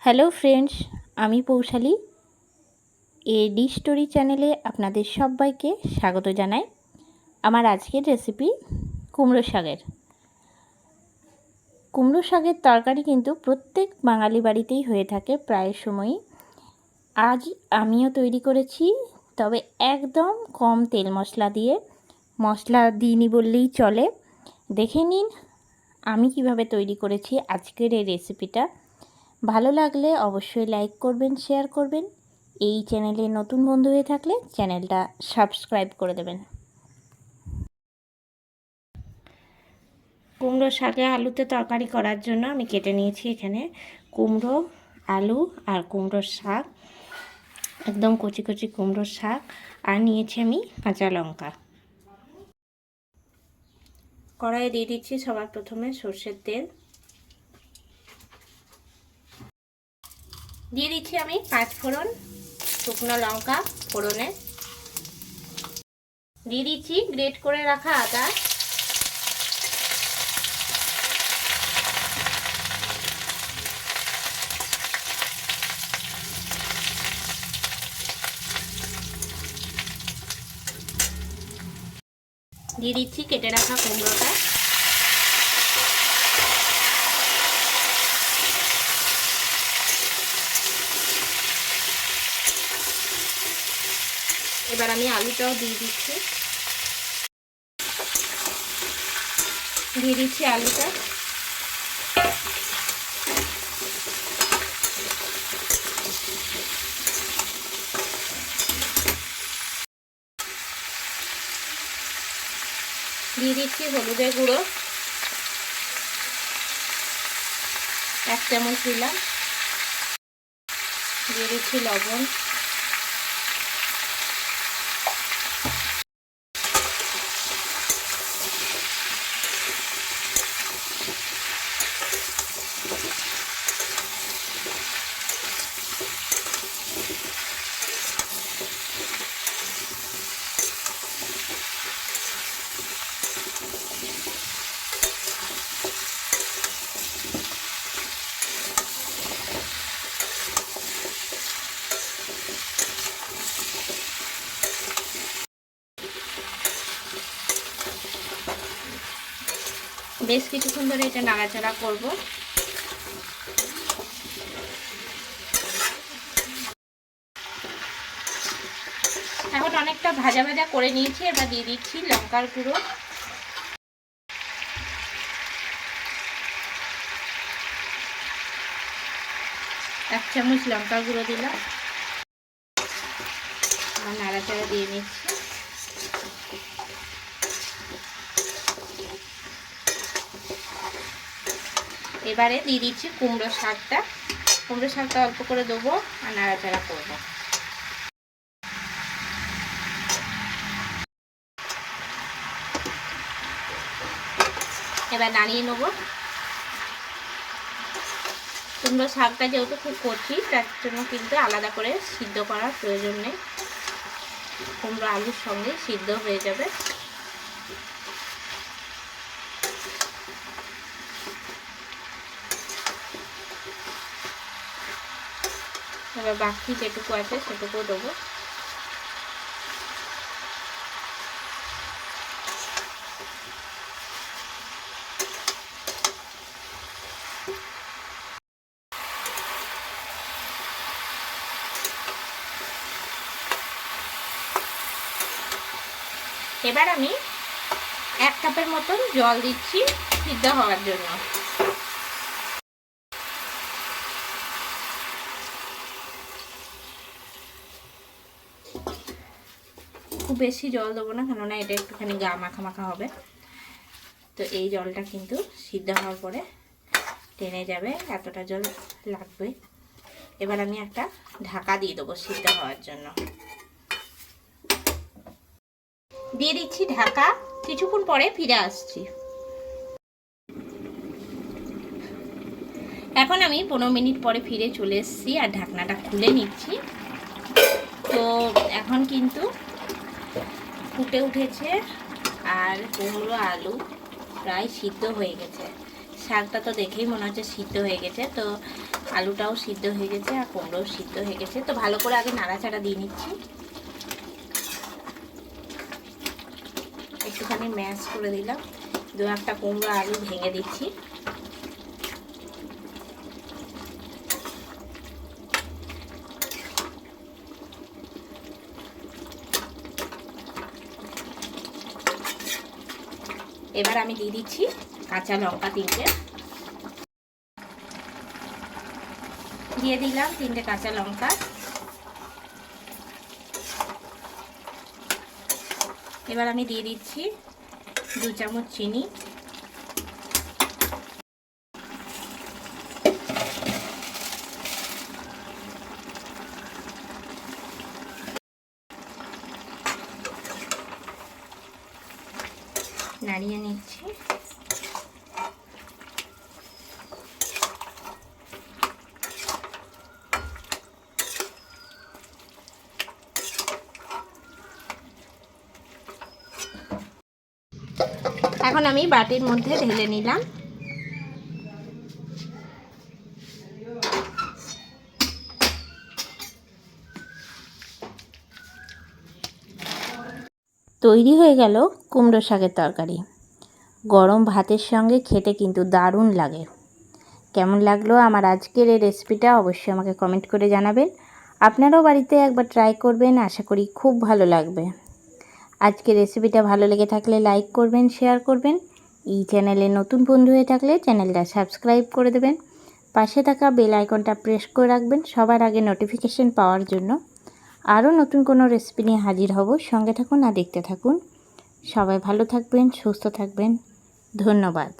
Hello friends, আমি পৌশালী এডি story চ্যানেলে আপনাদের সবাইকে স্বাগত জানাই। আমার আজকের রেসিপি কুমড়ো শাকের তরকারি কিন্তু প্রত্যেক বাঙালি বাড়িতেই হয়ে থাকে প্রায় সময়ই। আজ আমিও তৈরি করেছি, তবে একদম কম তেল মশলা দিয়ে। মশলা দিইনি বললেই চলে। দেখে নিন আমি কিভাবে তৈরি করেছি আজকের এই রেসিপিটা। ভালো লাগলে অবশ্যই লাইক করবেন, শেয়ার করবেন। এই চ্যানেলে নতুন বন্ধু হয়ে থাকলে চ্যানেলটা সাবস্ক্রাইব করে দেবেন। কুমড়ো শাকে আলুতে তরকারি করার জন্য আমি কেটে নিয়েছি এখানে কুমড়ো, আলু আর কুমড়োর শাক, একদম কচি কচি কুমড়োর শাক, আর নিয়েছি আমি কাঁচা লঙ্কা। কড়াইয়ে দিয়ে দিচ্ছি সবার প্রথমে সর্ষের তেল। দিয়ে দিচ্ছি আমি 5 ফোড়ন, শুকনো লঙ্কা ফোড়নে। দিয়ে দিচ্ছি গ্রেট করে রাখা আদা। দিয়ে দিচ্ছি কেটে রাখা কুমড়োটা। এবার আমি আলুটাও দিয়ে দিচ্ছি। আলুটা। দিয়ে দিচ্ছি হলুদের গুঁড়ো 1 চামচ দিলাম। দিয়ে দিচ্ছি লবণ। বেশ কিছুক্ষণ ধরে এটা নাড়াচাড়া করব। এখন অনেকটা ভাজা ভাজা করে নিয়েছি। এবার দিয়ে দিচ্ছি লঙ্কার গুঁড়ো। এক চামচ লঙ্কার গুঁড়ো দিলাম। আর নাড়াচাড়া দিয়ে নিচ্ছি। এবারে দিয়ে দিচ্ছি কুমড়ো শাকটা। অল্প করে দেবো আর নাড়াচাড়া করব। এবার নাড়িয়ে নেব। কুমড়ো শাকটা যেহেতু খুব কচি, তার জন্য কিন্তু আলাদা করে সিদ্ধ করার প্রয়োজন নেই। কুমড়ো আলুর সঙ্গে সিদ্ধ হয়ে যাবে। এবার বাকি যেটুকু আছে সেটুকু দেবো। এবার আমি 1 কাপের মতন জল দিচ্ছি সিদ্ধ হওয়ার জন্য। খুব বেশি জল দেবো না, কেননা এটা একটুখানি গা মাখা মাখা হবে। তো এই জলটা কিন্তু সিদ্ধ হওয়ার পরে টেনে যাবে, এতটা জল লাগবে। এবার আমি একটা ঢাকা দিয়ে দেবো সিদ্ধ হওয়ার জন্য। দিয়ে দিচ্ছি ঢাকা। কিছুক্ষণ পরে ফিরে আসছি। এখন আমি 15 মিনিট পরে ফিরে চলে এসেছি আর ঢাকনাটা খুলে নিচ্ছি। তো এখন কিন্তু ফুটে উঠেছে আর কুমড়ো আলু প্রায় সিদ্ধ হয়ে গেছে। শাকটা তো দেখেই মনে হচ্ছে সিদ্ধ হয়ে গেছে, তো আলুটাও সিদ্ধ হয়ে গেছে আর কুমড়োও সিদ্ধ হয়ে গেছে। তো ভালো করে আগে নাড়াচাড়া দিয়ে নিচ্ছি, একটুখানি ম্যাশ করে দিলাম, দু একটা কুমড়ো আলু ভেঙে দিচ্ছি। এবার আমি দিয়ে দিচ্ছি কাঁচা লঙ্কা 3টে, দিয়ে দিলাম 3টে কাঁচা লঙ্কা। এবার আমি দিয়ে দিচ্ছি 2 চামচ চিনি, নাড়িয়ে নিচ্ছি। এখন আমি বাটির মধ্যে ঢেলে নিলাম। তৈরি হয়ে গেল কুমড়ো শাকের তরকারি। গরম ভাতের সঙ্গে খেতে কিন্তু দারুণ লাগে। কেমন লাগলো আমার আজকের এই রেসিপিটা অবশ্যই আমাকে কমেন্ট করে জানাবেন। আপনারাও বাড়িতে একবার ট্রাই করবেন, আশা করি খুব ভালো লাগবে। আজকের রেসিপিটা ভালো লেগে থাকলে লাইক করবেন, শেয়ার করবেন। এই চ্যানেলে নতুন বন্ধু হয়ে থাকলে চ্যানেলটা সাবস্ক্রাইব করে দেবেন। পাশে থাকা বেল আইকনটা প্রেস করে রাখবেন সবার আগে নোটিফিকেশন পাওয়ার জন্য। আরও নতুন কোনো রেসিপি নিয়ে হাজির হব, সঙ্গে থাকুন আর দেখতে থাকুন। সবাই ভালো থাকবেন, সুস্থ থাকবেন। ধন্যবাদ।